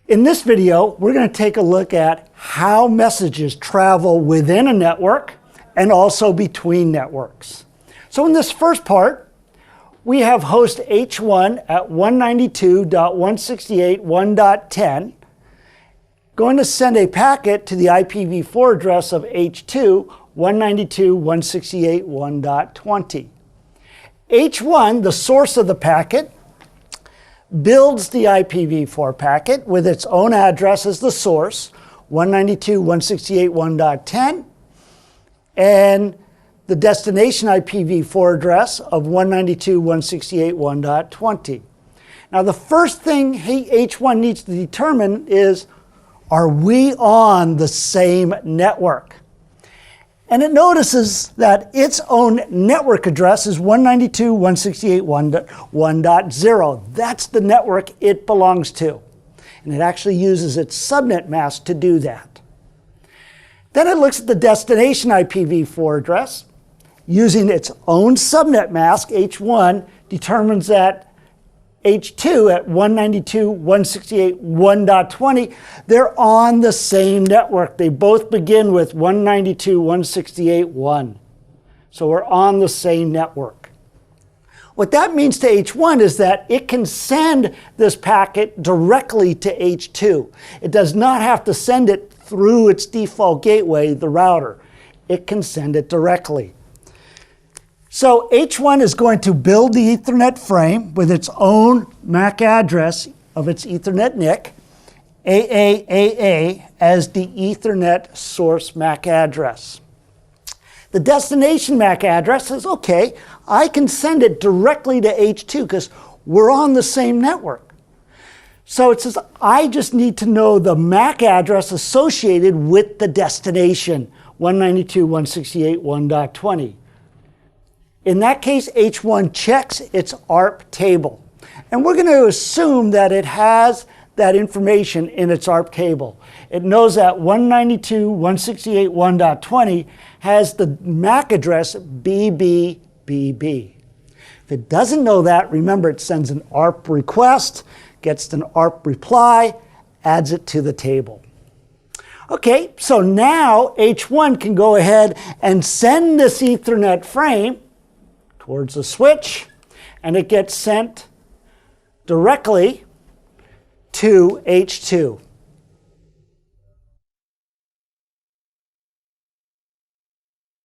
In this video, we're going to take a look at how messages travel within a network and also between networks. So in this first part, we have host H1 at 192.168.1.10 going to send a packet to the IPv4 address of H2, 192.168.1.20. H1, the source of the packet, builds the IPv4 packet with its own address as the source, 192.168.1.10, and the destination IPv4 address of 192.168.1.20. Now, the first thing H1 needs to determine is, are we on the same network? And it notices that its own network address is 192.168.1.0. That's the network it belongs to. And it actually uses its subnet mask to do that. Then it looks at the destination IPv4 address. Using its own subnet mask, H1 determines that H2 at 192.168.1.20, they're on the same network. They both begin with 192.168.1. So we're on the same network. What that means to H1 is that it can send this packet directly to H2. It does not have to send it through its default gateway, the router. It can send it directly. So H1 is going to build the Ethernet frame with its own MAC address of its Ethernet NIC, AAAA, as the Ethernet source MAC address. The destination MAC address is, okay, I can send it directly to H2 because we're on the same network. So it says, I just need to know the MAC address associated with the destination, 192.168.1.20. In that case, H1 checks its ARP table. And we're going to assume that it has that information in its ARP table. It knows that 192.168.1.20 has the MAC address BBBB. If it doesn't know that, remember it sends an ARP request, gets an ARP reply, adds it to the table. Okay, so now H1 can go ahead and send this Ethernet frame towards the switch, and it gets sent directly to H2.